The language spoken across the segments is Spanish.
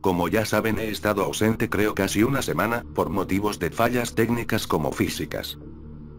Como ya saben, he estado ausente creo casi una semana, por motivos de fallas técnicas como físicas.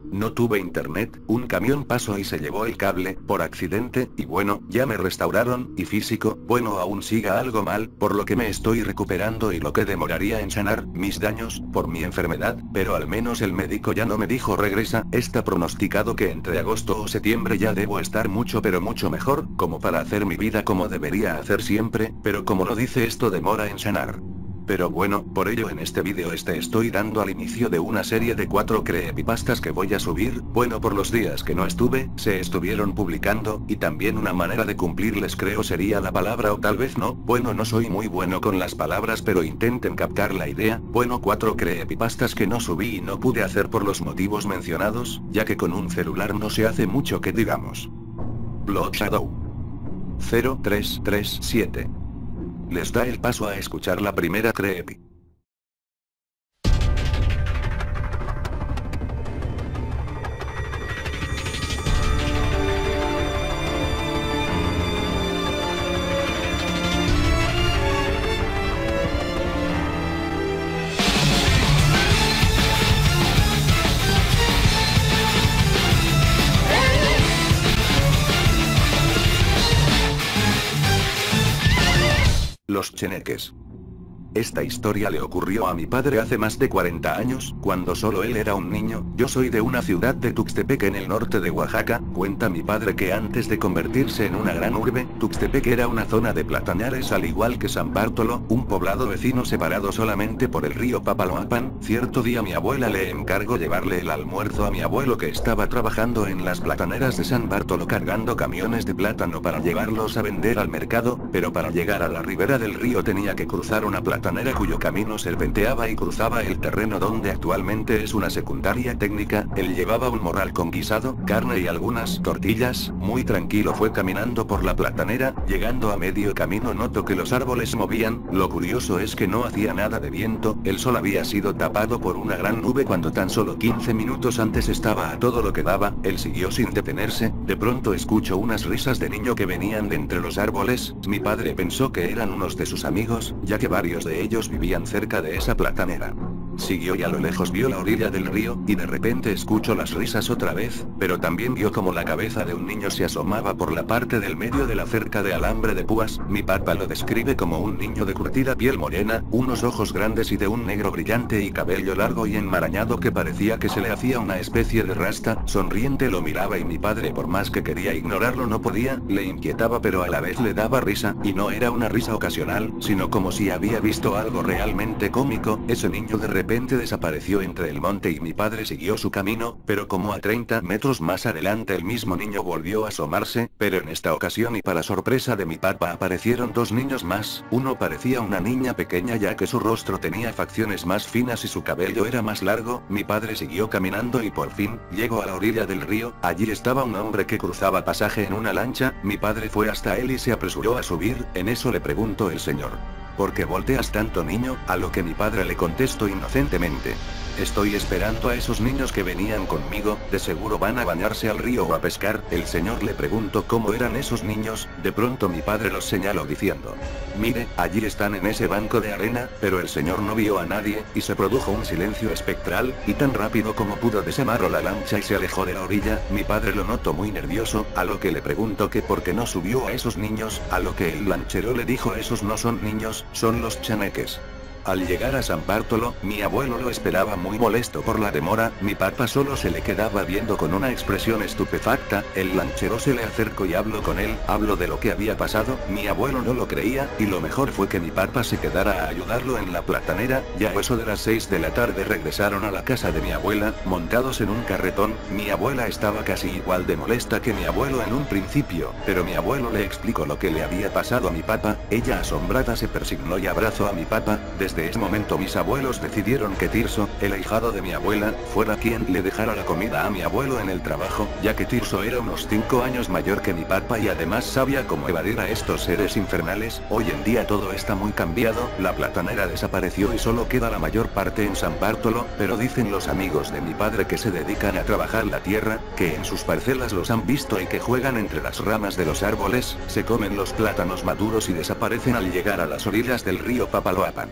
No tuve internet, un camión pasó y se llevó el cable, por accidente, y bueno, ya me restauraron, y físico, bueno aún siga algo mal, por lo que me estoy recuperando y lo que demoraría en sanar mis daños, por mi enfermedad, pero al menos el médico ya no me dijo regresa, está pronosticado que entre agosto o septiembre ya debo estar mucho pero mucho mejor, como para hacer mi vida como debería hacer siempre, pero como lo dice esto demora en sanar. Pero bueno, por ello en este vídeo estoy dando al inicio de una serie de 4 creepypastas que voy a subir, bueno por los días que no estuve, se estuvieron publicando, y también una manera de cumplirles creo sería la palabra o tal vez no, bueno no soy muy bueno con las palabras pero intenten captar la idea, bueno 4 creepypastas que no subí y no pude hacer por los motivos mencionados, ya que con un celular no se hace mucho que digamos. Blood Shadow 0337 les da el paso a escuchar la primera creepy. Los cheneques. Esta historia le ocurrió a mi padre hace más de 40 años, cuando solo él era un niño. Yo soy de una ciudad de Tuxtepec en el norte de Oaxaca. Cuenta mi padre que antes de convertirse en una gran urbe, Tuxtepec era una zona de platanares al igual que San Bartolo, un poblado vecino separado solamente por el río Papaloapan. Cierto día mi abuela le encargó llevarle el almuerzo a mi abuelo que estaba trabajando en las plataneras de San Bartolo cargando camiones de plátano para llevarlos a vender al mercado, pero para llegar a la ribera del río tenía que cruzar una platanera cuyo camino serpenteaba y cruzaba el terreno donde actualmente es una secundaria técnica. Él llevaba un morral con guisado, carne y algunas tortillas. Muy tranquilo fue caminando por la platanera, llegando a medio camino notó que los árboles se movían. Lo curioso es que no hacía nada de viento, el sol había sido tapado por una gran nube cuando tan solo 15 minutos antes estaba a todo lo que daba. Él siguió sin detenerse, de pronto escuchó unas risas de niño que venían de entre los árboles. Mi padre pensó que eran unos de sus amigos, ya que varios de ellos vivían cerca de esa platanera. Siguió y a lo lejos vio la orilla del río, y de repente escuchó las risas otra vez, pero también vio como la cabeza de un niño se asomaba por la parte del medio de la cerca de alambre de púas. Mi papá lo describe como un niño de curtida piel morena, unos ojos grandes y de un negro brillante y cabello largo y enmarañado que parecía que se le hacía una especie de rasta. Sonriente lo miraba y mi padre por más que quería ignorarlo no podía, le inquietaba pero a la vez le daba risa, y no era una risa ocasional, sino como si había visto algo realmente cómico. Ese niño de repente desapareció entre el monte y mi padre siguió su camino, pero como a 30 metros más adelante el mismo niño volvió a asomarse, pero en esta ocasión y para sorpresa de mi papá aparecieron dos niños más. Uno parecía una niña pequeña ya que su rostro tenía facciones más finas y su cabello era más largo. Mi padre siguió caminando y por fin, llegó a la orilla del río. Allí estaba un hombre que cruzaba pasaje en una lancha. Mi padre fue hasta él y se apresuró a subir. En eso le preguntó el señor: ¿por qué volteas tanto, niño? A lo que mi padre le contestó inocentemente: estoy esperando a esos niños que venían conmigo, de seguro van a bañarse al río o a pescar. El señor le preguntó cómo eran esos niños. De pronto mi padre los señaló diciendo: mire, allí están en ese banco de arena. Pero el señor no vio a nadie, y se produjo un silencio espectral, y tan rápido como pudo desamarró la lancha y se alejó de la orilla. Mi padre lo notó muy nervioso, a lo que le preguntó que por qué no subió a esos niños, a lo que el lanchero le dijo: esos no son niños, son los chaneques. Al llegar a San Bartolo, mi abuelo lo esperaba muy molesto por la demora. Mi papá solo se le quedaba viendo con una expresión estupefacta. El lanchero se le acercó y habló con él, habló de lo que había pasado. Mi abuelo no lo creía, y lo mejor fue que mi papá se quedara a ayudarlo en la platanera. Ya a eso de las 6 de la tarde regresaron a la casa de mi abuela, montados en un carretón. Mi abuela estaba casi igual de molesta que mi abuelo en un principio, pero mi abuelo le explicó lo que le había pasado a mi papá. Ella asombrada se persignó y abrazó a mi papá. Desde Desde ese momento mis abuelos decidieron que Tirso, el ahijado de mi abuela, fuera quien le dejara la comida a mi abuelo en el trabajo, ya que Tirso era unos 5 años mayor que mi papá y además sabía cómo evadir a estos seres infernales. Hoy en día todo está muy cambiado, la platanera desapareció y solo queda la mayor parte en San Bartolo, pero dicen los amigos de mi padre que se dedican a trabajar la tierra, que en sus parcelas los han visto y que juegan entre las ramas de los árboles, se comen los plátanos maduros y desaparecen al llegar a las orillas del río Papaloapan.